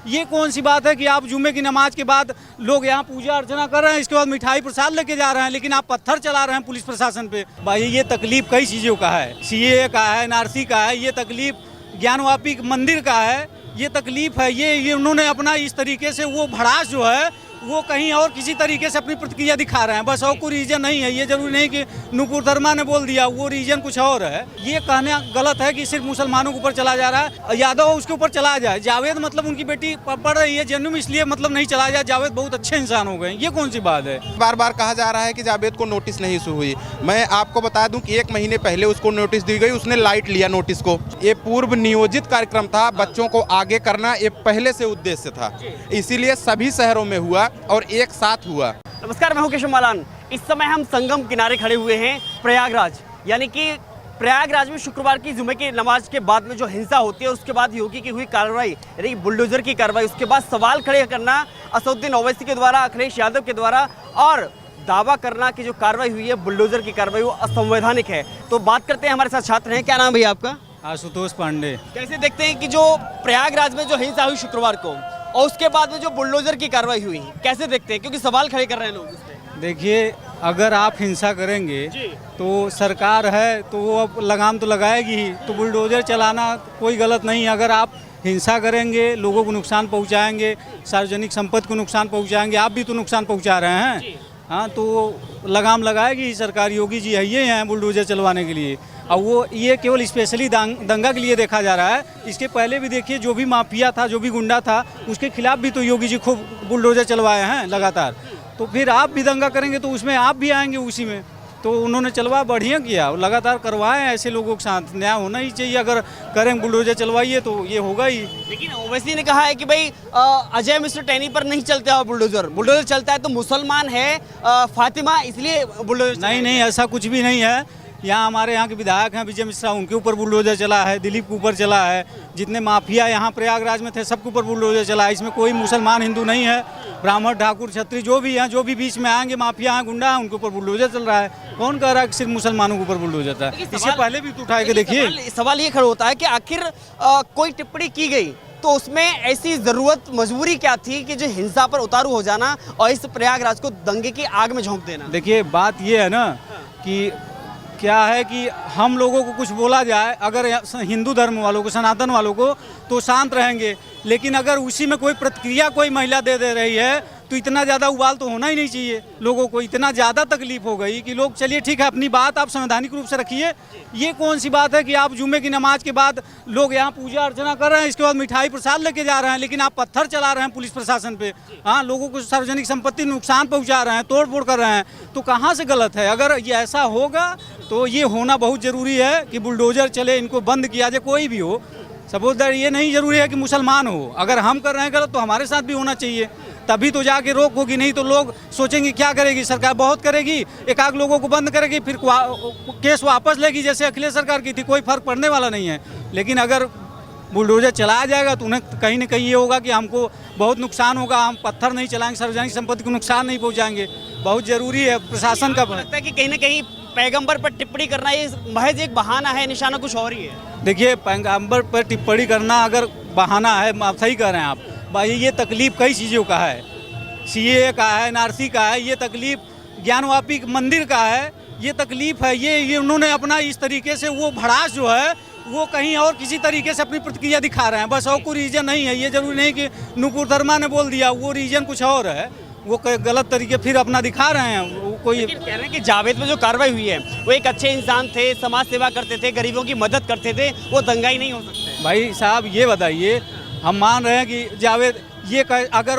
ये कौन सी बात है कि आप जुम्मे की नमाज के बाद लोग यहाँ पूजा अर्चना कर रहे हैं, इसके बाद मिठाई प्रसाद लेके जा रहे हैं, लेकिन आप पत्थर चला रहे हैं पुलिस प्रशासन पे। भाई ये तकलीफ कई चीज़ों का है, सीएए का है, एनआरसी का है, ये तकलीफ ज्ञानवापी मंदिर का है, ये तकलीफ है। ये उन्होंने अपना इस तरीके से वो भड़ास जो है वो कहीं और किसी तरीके से अपनी प्रतिक्रिया दिखा रहे हैं, बस और कोई रीजन नहीं है। ये जरूरी नहीं कि नुपुर धर्मा ने बोल दिया, वो रीजन कुछ और है। ये कहना गलत है कि सिर्फ मुसलमानों के ऊपर चला जा रहा है, यादव उसके ऊपर चला जाए। जावेद मतलब उनकी बेटी पढ़ रही है जन्म, इसलिए मतलब नहीं चला जाए। जावेद बहुत अच्छे इंसान हो गए, ये कौन सी बात है। बार बार कहा जा रहा है कि जावेद को नोटिस नहीं इशू हुई। मैं आपको बता दूं कि 1 महीने पहले उसको नोटिस दी गई, उसने लाइट लिया नोटिस को। ये पूर्व नियोजित कार्यक्रम था, बच्चों को आगे करना ये पहले से उद्देश्य था, इसीलिए सभी शहरों में हुआ और एक साथ हुआ। नमस्कार, मैं हूं केशव मालान। इस समय हम संगम किनारे खड़े हुए हैं प्रयागराज, यानी कि प्रयागराज में शुक्रवार की जुमे की नमाज के बाद में जो हिंसा होती है, उसके बाद योगी की हुई कार्रवाई, यानी बुलडोजर की कार्रवाई, उसके बाद सवाल खड़े करना असदुद्दीन ओवैसी के द्वारा, अखिलेश यादव के द्वारा, और दावा करना कि जो कार्रवाई हुई है बुलडोजर की कार्रवाई वो असंवैधानिक है। तो बात करते हैं, हमारे साथ छात्र हैं। क्या नाम है भैया आपका? आशुतोष पांडे। कैसे देखते हैं कि जो प्रयागराज में जो हिंसा हुई शुक्रवार को और उसके बाद में जो बुलडोजर की कार्रवाई हुई, कैसे देखते हैं, क्योंकि सवाल खड़े कर रहे हैं लोग उस पे? देखिए, अगर आप हिंसा करेंगे तो सरकार है तो वो अब लगाम तो लगाएगी ही, तो बुलडोजर चलाना कोई गलत नहीं है। अगर आप हिंसा करेंगे, लोगों को नुकसान पहुंचाएंगे, सार्वजनिक संपत्ति को नुकसान पहुंचाएंगे, आप भी तो नुकसान पहुंचा रहे हैं, हाँ, तो लगाम लगाएगी ही सरकार। योगी जी है ये हैं बुलडोजर चलवाने के लिए, और वो ये केवल स्पेशली दंगा के लिए देखा जा रहा है। इसके पहले भी देखिए, जो भी माफिया था, जो भी गुंडा था, उसके खिलाफ भी तो योगी जी खूब बुलडोजर चलवाए हैं लगातार। तो फिर आप भी दंगा करेंगे तो उसमें आप भी आएंगे उसी में। तो उन्होंने चलवा बढ़िया किया, लगातार करवाएं ऐसे लोगों के साथ, न्याय होना ही चाहिए। अगर करें बुलडोजर चलवाइए तो ये होगा ही। लेकिन ओवैसी ने कहा है कि भाई अजय मिश्र टैनी पर नहीं चलता है बुलडोजर, बुलडोजर चलता है तो मुसलमान है फातिमा, इसलिए बुलडोजर। नहीं, ऐसा कुछ भी नहीं है। यहाँ हमारे यहाँ के विधायक हैं विजय मिश्रा, उनके ऊपर बुलडोजर चला है, दिलीप के ऊपर चला है, जितने माफिया यहाँ प्रयागराज में थे सबके ऊपर बुलडोजर चला है। इसमें कोई मुसलमान हिंदू नहीं है, ब्राह्मण ठाकुर छत्री जो भी हैं, जो भी बीच में आएंगे माफिया हैं, गुंडा हैं, उनके ऊपर बुलडोजर चल रहा है। कौन कह रहा है कि सिर्फ मुसलमानों के ऊपर बुलडोजर था? इससे पहले भी तो उठा के देखिए। सवाल ये खड़ा होता है कि आखिर कोई टिप्पणी की गई तो उसमें ऐसी जरूरत मजबूरी क्या थी कि जो हिंसा पर उतारू हो जाना और इस प्रयागराज को दंगे की आग में झोंक देना? देखिए, बात ये है ना कि क्या है कि हम लोगों को कुछ बोला जाए, अगर हिंदू धर्म वालों को, सनातन वालों को, तो शांत रहेंगे। लेकिन अगर उसी में कोई प्रतिक्रिया कोई महिला दे रही है तो इतना ज़्यादा उबाल तो होना ही नहीं चाहिए। लोगों को इतना ज़्यादा तकलीफ हो गई कि लोग, चलिए ठीक है, अपनी बात आप संवैधानिक रूप से रखिए। ये कौन सी बात है कि आप जुम्मे की नमाज के बाद लोग यहाँ पूजा अर्चना कर रहे हैं, इसके बाद मिठाई प्रसाद लेके जा रहे हैं, लेकिन आप पत्थर चला रहे हैं पुलिस प्रशासन पे, हाँ, लोगों को सार्वजनिक संपत्ति नुकसान पहुँचा रहे हैं, तोड़ फोड़ कर रहे हैं, तो कहाँ से गलत है? अगर ये ऐसा होगा तो ये होना बहुत ज़रूरी है कि बुलडोजर चले, इनको बंद किया जाए, कोई भी हो। सपोज दैट ये नहीं जरूरी है कि मुसलमान हो, अगर हम कर रहे हैं गलत तो हमारे साथ भी होना चाहिए, तभी तो जाके रोक होगी। नहीं तो लोग सोचेंगे क्या करेगी सरकार, बहुत करेगी, एक आध लोगों को बंद करेगी, फिर केस वापस लेगी जैसे अखिलेश सरकार की थी, कोई फर्क पड़ने वाला नहीं है। लेकिन अगर बुलडोजर चलाया जाएगा तो उन्हें कहीं ना कहीं ये होगा कि हमको बहुत नुकसान होगा, हम पत्थर नहीं चलाएंगे, सार्वजनिक संपत्ति को नुकसान नहीं पहुँचाएंगे। बहुत ज़रूरी है प्रशासन का। लगता है कि कहीं ना कहीं पैगंबर पर टिप्पणी करना ये महज एक बहाना है, निशाना कुछ और ही है। देखिए, पैगंबर पर टिप्पणी करना अगर बहाना है, आप सही कह रहे हैं आप भाई, ये तकलीफ कई चीज़ों का है, सीएए का है, एनआरसी का है, ये तकलीफ ज्ञानवापी मंदिर का है, ये तकलीफ है। ये उन्होंने अपना इस तरीके से वो भड़ास जो है वो कहीं और किसी तरीके से अपनी प्रतिक्रिया दिखा रहे हैं, बस और कोई रीजन नहीं है। ये जरूरी नहीं कि नुपुर धर्मा ने बोल दिया, वो रीजन कुछ और है, वो गलत तरीके फिर अपना दिखा रहे हैं। वो कोई कह रहे हैं कि जावेद में जो कार्रवाई हुई है वो एक अच्छे इंसान थे, समाज सेवा करते थे, गरीबों की मदद करते थे, वो दंगाई नहीं हो सकते। भाई साहब ये बताइए, हम मान रहे हैं कि जावेद ये अगर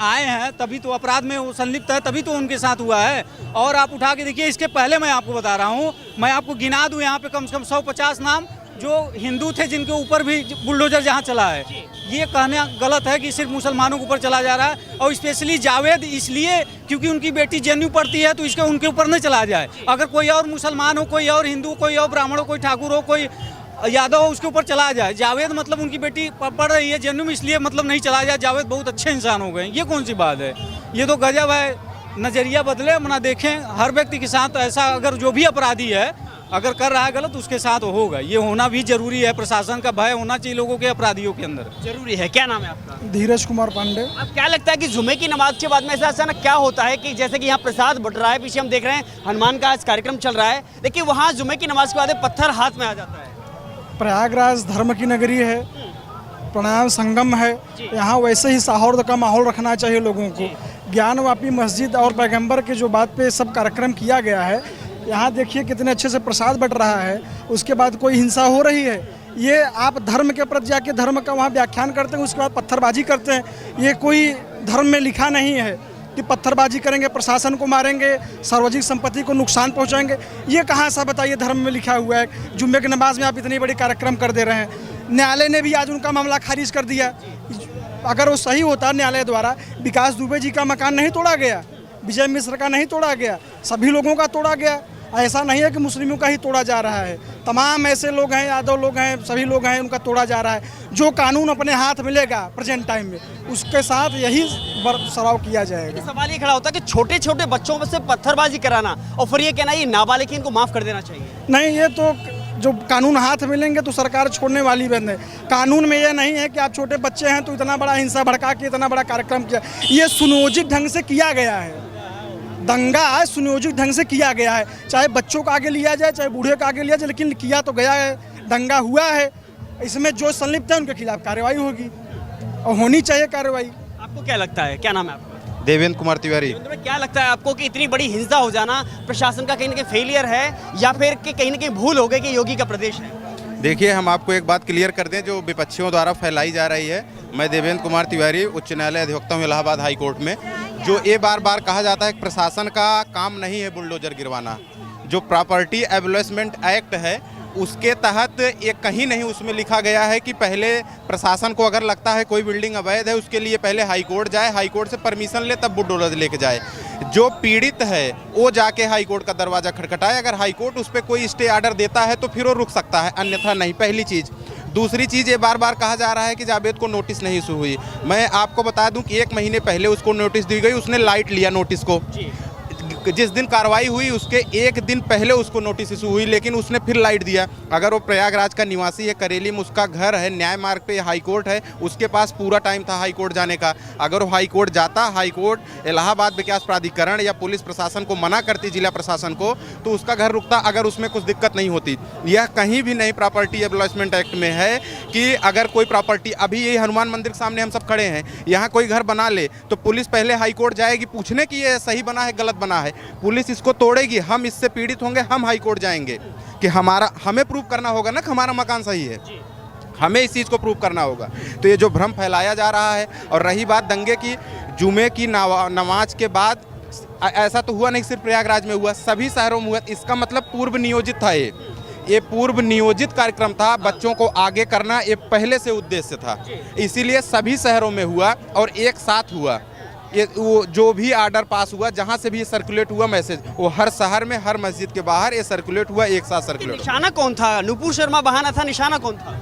आए हैं तभी तो अपराध में वो संलिप्त है, तभी तो उनके साथ हुआ है। और आप उठा के देखिए, इसके पहले मैं आपको बता रहा हूँ, मैं आपको गिना दूँ यहाँ पे कम से कम 150 नाम जो हिंदू थे जिनके ऊपर भी बुलडोजर जहाँ चला है। ये कहना गलत है कि सिर्फ मुसलमानों के ऊपर चला जा रहा है, और स्पेशली जावेद इसलिए क्योंकि उनकी बेटी जेएनयू पढ़ती है, तो इसके उनके ऊपर नहीं चला जाए। अगर कोई और मुसलमान हो, कोई और हिंदू, कोई और ब्राह्मण हो, कोई ठाकुर हो, कोई यादव हो, उसके ऊपर चला जाए। जावेद मतलब उनकी बेटी पढ़ रही है जन्म, इसलिए मतलब नहीं चला जाए। जावेद बहुत अच्छे इंसान हो गए, ये कौन सी बात है? ये तो गजब है। नज़रिया बदले, अपना देखें, हर व्यक्ति के साथ ऐसा, अगर जो भी अपराधी है अगर कर रहा है गलत उसके साथ होगा, ये होना भी जरूरी है। प्रशासन का भय होना चाहिए लोगों के अपराधियों के अंदर। जरूरी है। क्या नाम है आपका? धीरज कुमार पांडे। अब क्या लगता है कि जुमे की नमाज के बाद में ऐसा अचानक क्या होता है कि जैसे कि यहाँ प्रसाद बट रहा है, पीछे हम देख रहे हैं हनुमान का आज कार्यक्रम चल रहा है, लेकिन वहाँ जुमे की नमाज के बाद पत्थर हाथ में आ जाता है। प्रयागराज धर्म की नगरी है, प्राणायाम संगम है, यहाँ वैसे ही सौहार्द का माहौल रखना चाहिए लोगों को। ज्ञानवापी मस्जिद और पैगंबर के जो बात पे सब कार्यक्रम किया गया है, यहाँ देखिए कितने अच्छे से प्रसाद बट रहा है, उसके बाद कोई हिंसा हो रही है। ये आप धर्म के प्रति जाके धर्म का वहाँ व्याख्यान करते हैं, उसके बाद पत्थरबाजी करते हैं। ये कोई धर्म में लिखा नहीं है कि पत्थरबाजी करेंगे, प्रशासन को मारेंगे, सार्वजनिक संपत्ति को नुकसान पहुँचाएंगे। ये कहाँ सा बताइए धर्म में लिखा हुआ है? जुम्मे की नमाज में आप इतनी बड़ी कार्यक्रम कर दे रहे हैं। न्यायालय ने भी आज उनका मामला खारिज कर दिया। अगर वो सही होता, न्यायालय द्वारा विकास दुबे जी का मकान नहीं तोड़ा गया, विजय मिश्र का नहीं तोड़ा गया, सभी लोगों का तोड़ा गया। ऐसा नहीं है कि मुस्लिमों का ही तोड़ा जा रहा है, तमाम ऐसे लोग हैं, यादव लोग हैं, सभी लोग हैं, उनका तोड़ा जा रहा है। जो कानून अपने हाथ मिलेगा प्रेजेंट टाइम में, उसके साथ यही सराव किया जाएगा। सवाल ये खड़ा होता है कि छोटे छोटे बच्चों से पत्थरबाजी कराना और फिर ये कहना ये नाबालिग इनको माफ कर देना चाहिए। नहीं, ये तो जो कानून हाथ मिलेंगे तो सरकार छोड़ने वाली बंद है। कानून में ये नहीं है कि आप छोटे बच्चे हैं तो इतना बड़ा हिंसा भड़का के इतना बड़ा कार्यक्रम किया। ये सुनियोजित ढंग से किया गया है, दंगा सुनियोजित ढंग से किया गया है। चाहे बच्चों को आगे लिया जाए, चाहे बूढ़े को आगे लिया जाए, लेकिन किया तो गया है, दंगा हुआ है। इसमें जो संलिप्त है उनके खिलाफ कार्रवाई होगी और होनी चाहिए कार्रवाई। आपको क्या लगता है? क्या नाम है आपका? देवेंद्र कुमार तिवारी। क्या लगता है आपको कि इतनी बड़ी हिंसा हो जाना प्रशासन का कहीं ना कहीं फेलियर है या फिर कि कहीं ना कहीं भूल हो गई कि योगी का प्रदेश है? देखिए, हम आपको एक बात क्लियर कर दें जो विपक्षियों द्वारा फैलाई जा रही है। मैं देवेंद्र कुमार तिवारी, उच्च न्यायालय अधिवक्ता हूँ इलाहाबाद हाई कोर्ट में। जो ये बार बार कहा जाता है कि प्रशासन का काम नहीं है बुलडोजर गिरवाना, जो प्रॉपर्टी एबॉलिशमेंट एक्ट है उसके तहत ये कहीं नहीं उसमें लिखा गया है कि पहले प्रशासन को अगर लगता है कोई बिल्डिंग अवैध है उसके लिए पहले हाई कोर्ट जाए, हाई कोर्ट से परमिशन ले तब बुलडोजर लेके जाए। जो पीड़ित है वो जाके हाई कोर्ट का दरवाज़ा खटखटाए। अगर हाई कोर्ट उस पर कोई स्टे ऑर्डर देता है तो फिर वो रुक सकता है, अन्यथा नहीं। पहली चीज़। दूसरी चीज़, ये बार बार कहा जा रहा है कि जावेद को नोटिस नहीं इशू हुई। मैं आपको बता दूं कि 1 महीने पहले उसको नोटिस दी गई, उसने लाइट लिया नोटिस को। जिस दिन कार्रवाई हुई उसके 1 दिन पहले उसको नोटिस इशू हुई, लेकिन उसने फिर लाइट दिया। अगर वो प्रयागराज का निवासी है, करेली में उसका घर है, न्याय मार्ग पे हाई कोर्ट है, उसके पास पूरा टाइम था हाई कोर्ट जाने का। अगर वो हाई कोर्ट जाता, हाई कोर्ट इलाहाबाद विकास प्राधिकरण या पुलिस प्रशासन को मना करती, जिला प्रशासन को, तो उसका घर रुकता अगर उसमें कुछ दिक्कत नहीं होती। यह कहीं भी नहीं प्रॉपर्टी एबॉलिशमेंट एक्ट में है कि अगर कोई प्रॉपर्टी, अभी ये हनुमान मंदिर के सामने हम सब खड़े हैं, यहाँ कोई घर बना ले तो पुलिस पहले हाई कोर्ट जाएगी पूछने की ये सही बना है गलत बना है। पुलिस इसको तोड़ेगी, हम इससे पीड़ित होंगे, हम हाई कोर्ट जाएंगे कि हमें प्रूव करना होगा ना कि हमारा मकान सही है, हमें इस चीज़ को प्रूव करना होगा। तो ये जो भ्रम फैलाया जा रहा है। और रही बात दंगे की, जुमे की नमाज के बाद ऐसा तो हुआ नहीं सिर्फ प्रयागराज में हुआ, सभी शहरों में हुआ। इसका मतलब पूर्व नियोजित था। ये पूर्व नियोजित कार्यक्रम था। बच्चों को आगे करना ये पहले से उद्देश्य था, इसीलिए सभी शहरों में हुआ और एक साथ हुआ। ये वो जो भी आर्डर पास हुआ, जहाँ से भी ये सर्कुलेट हुआ मैसेज, वो हर शहर में हर मस्जिद के बाहर ये सर्कुलेट हुआ, एक साथ सर्कुलेट। निशाना कौन था? नूपुर शर्मा बहाना था, निशाना कौन था?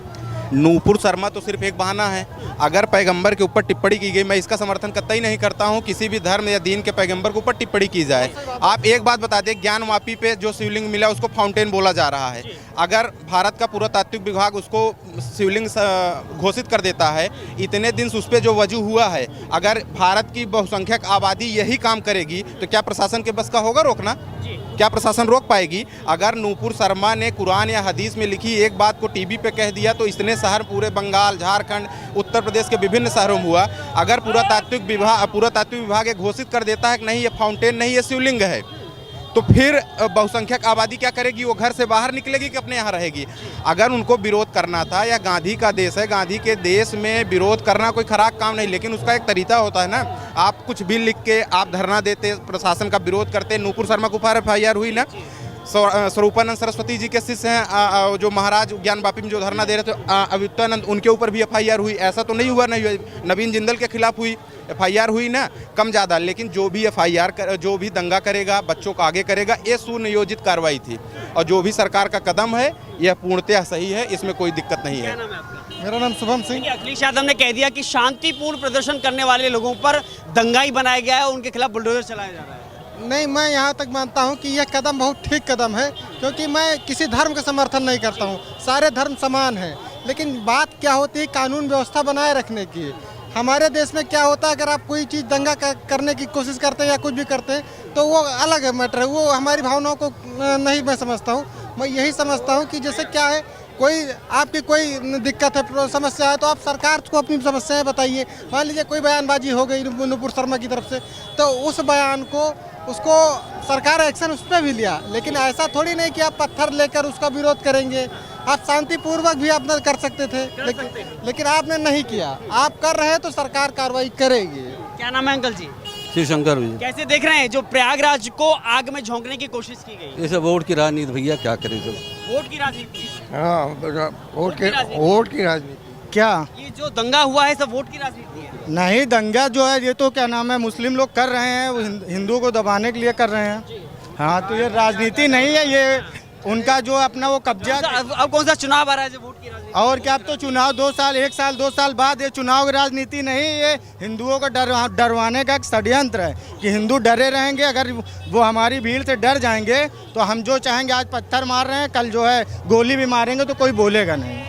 नूपुर शर्मा तो सिर्फ एक बहाना है। अगर पैगंबर के ऊपर टिप्पणी की गई, मैं इसका समर्थन कतई नहीं करता हूं, किसी भी धर्म या दीन के पैगंबर के ऊपर टिप्पणी की जाए। आप एक बात बता दें, ज्ञानवापी पे जो शिवलिंग मिला उसको फाउंटेन बोला जा रहा है। अगर भारत का पुरातात्विक विभाग उसको शिवलिंग घोषित कर देता है, इतने दिन उस पर जो वजू हुआ है, अगर भारत की बहुसंख्यक आबादी यही काम करेगी तो क्या प्रशासन के बस का होगा रोकना? क्या प्रशासन रोक पाएगी? अगर नूपुर शर्मा ने कुरान या हदीस में लिखी एक बात को टीवी पे कह दिया तो इतने शहर पूरे बंगाल, झारखंड, उत्तर प्रदेश के विभिन्न शहरों में हुआ। अगर पुरातात्विक विभाग ये घोषित कर देता है कि नहीं ये फाउंटेन नहीं ये शिवलिंग है, तो फिर बहुसंख्यक आबादी क्या करेगी? वो घर से बाहर निकलेगी कि अपने यहाँ रहेगी? अगर उनको विरोध करना था, या गांधी का देश है, गांधी के देश में विरोध करना कोई खराब काम नहीं, लेकिन उसका एक तरीका होता है ना। आप कुछ भी लिख के आप धरना देते, प्रशासन का विरोध करते। नूपुर शर्मा को FIR हुई ना, स्वरूपानंद सरस्वती जी के शिष्य हैं जो महाराज ज्ञानवापी में जो धरना दे रहे थे, अवित्तानंद, उनके ऊपर भी FIR हुई। ऐसा तो नहीं हुआ नहीं, नवीन जिंदल के खिलाफ हुई, FIR हुई ना, कम ज़्यादा। लेकिन जो भी FIR जो भी दंगा करेगा, बच्चों को आगे करेगा, ये सुनियोजित कार्रवाई थी। और जो भी सरकार का कदम है यह पूर्णतः सही है, इसमें कोई दिक्कत नहीं है। मेरा नाम शुभम सिंह। अखिलेश यादव ने कह दिया कि शांतिपूर्ण प्रदर्शन करने वाले लोगों पर दंगाई बनाया गया है, उनके खिलाफ बुलडोजर चलाया जा रहा है। नहीं, मैं यहाँ तक मानता हूँ कि यह कदम बहुत ठीक कदम है क्योंकि मैं किसी धर्म का समर्थन नहीं करता हूँ, सारे धर्म समान हैं। लेकिन बात क्या होती है कानून व्यवस्था बनाए रखने की। हमारे देश में क्या होता है, अगर आप कोई चीज़ दंगा करने की कोशिश करते हैं या कुछ भी करते हैं तो वो अलग है मैटर है, वो हमारी भावनाओं को नहीं मैं समझता हूँ। मैं यही समझता हूँ कि जैसे क्या है, कोई आपकी कोई दिक्कत है, समस्या है, तो आप सरकार को अपनी समस्याएं बताइए। मान लीजिए कोई बयानबाजी हो गई नुपुर शर्मा की तरफ से, तो उस बयान को उसको सरकार एक्शन उस पर भी लिया, लेकिन ऐसा थोड़ी नहीं कि आप पत्थर लेकर उसका विरोध करेंगे। आप शांतिपूर्वक भी अपना कर सकते थे, लेकिन आपने नहीं किया। आप कर रहे हैं तो सरकार कार्रवाई करेगी। क्या नाम है अंकल जी? शिव शंकर जी। कैसे देख रहे हैं जो प्रयागराज को आग में झोंकने की कोशिश की गई? ये सब वोट की राजनीति भैया, क्या करें सब। वोट की राजनीति। हाँ, वोट की राजनीति। क्या ये जो दंगा हुआ है सब वोट की राजनीति है? नहीं, दंगा जो है ये तो क्या नाम है मुस्लिम लोग कर रहे हैं, वो हिंदुओं को दबाने के लिए कर रहे हैं। हाँ, तो ये राजनीति नहीं है, ये उनका जो अपना वो कब्जा। अब कौन सा चुनाव आ रहा है जो वोट की राजनीति? और क्या, अब तो चुनाव 2 साल 1 साल 2 साल बाद, ये चुनाव की राजनीति नहीं, ये हिंदुओं को डरवाने का एक षड्यंत्र है कि हिंदू डरे रहेंगे। अगर वो हमारी भीड़ से डर जाएंगे तो हम जो चाहेंगे, आज पत्थर मार रहे हैं, कल जो है गोली भी मारेंगे तो कोई बोलेगा नहीं।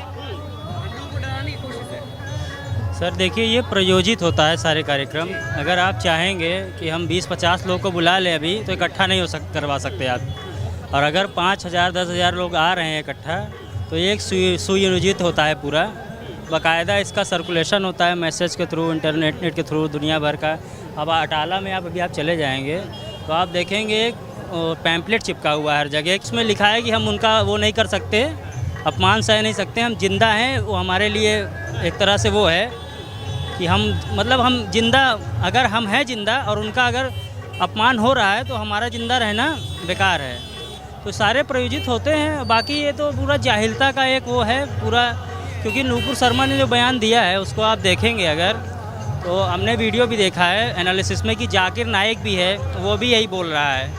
सर देखिए, ये प्रयोजित होता है सारे कार्यक्रम। अगर आप चाहेंगे कि हम 20-50 लोग को बुला लें अभी, तो इकट्ठा नहीं करवा सकते आप। और अगर 5,000 10,000 लोग आ रहे हैं इकट्ठा, तो ये एक सुयोजित होता है पूरा। बाकायदा इसका सर्कुलेशन होता है मैसेज के थ्रू, इंटरनेट के थ्रू, दुनिया भर का। अब अटाला में आप चले जाएंगे तो आप देखेंगे एक पैम्पलेट चिपका हुआ है हर जगह। इसमें लिखा है कि हम उनका वो नहीं कर सकते, अपमान सह नहीं सकते, हम जिंदा हैं। वो हमारे लिए एक तरह से वो है कि हम मतलब हम जिंदा, अगर हम हैं जिंदा और उनका अगर अपमान हो रहा है तो हमारा जिंदा रहना बेकार है। तो सारे प्रयोजित होते हैं। बाकी ये तो पूरा जाहिलता का एक वो है पूरा, क्योंकि नुपुर शर्मा ने जो बयान दिया है उसको आप देखेंगे अगर, तो हमने वीडियो भी देखा है एनालिसिस में कि जाकिर नाइक भी है, वो भी यही बोल रहा है।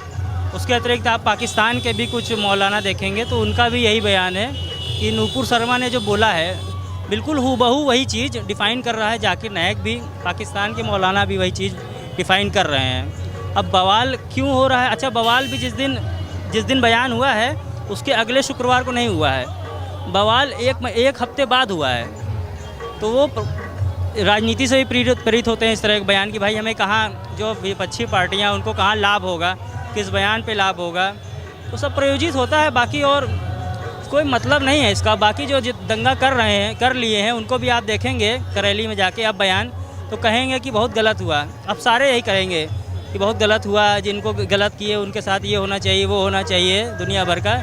उसके अतिरिक्त आप पाकिस्तान के भी कुछ मौलाना देखेंगे तो उनका भी यही बयान है कि नुपुर शर्मा ने जो बोला है बिल्कुल हूबहू वही चीज़ डिफ़ाइन कर रहा है जाकिर नाइक भी, पाकिस्तान के मौलाना भी वही चीज़ डिफ़ाइन कर रहे हैं। अब बवाल क्यों हो रहा है? अच्छा, बवाल भी जिस दिन बयान हुआ है उसके अगले शुक्रवार को नहीं हुआ है, बवाल एक हफ्ते बाद हुआ है। तो वो राजनीति से भी प्रेरित होते हैं इस तरह के बयान कि भाई हमें कहाँ, जो विपक्षी पार्टियाँ उनको कहाँ लाभ होगा, किस बयान पे लाभ होगा, तो सब प्रयोजित होता है। बाकी और कोई मतलब नहीं है इसका। बाकी जो दंगा कर लिए हैं उनको भी आप देखेंगे करेली में जाके आप बयान, तो कहेंगे कि बहुत गलत हुआ। अब सारे यही करेंगे कि बहुत गलत हुआ, जिनको गलत किए उनके साथ ये होना चाहिए, वो होना चाहिए, दुनिया भर का।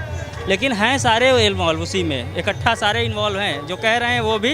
लेकिन हैं सारे इन्वॉल्व उसी में, इकट्ठा सारे इन्वॉल्व हैं। जो कह रहे हैं वो भी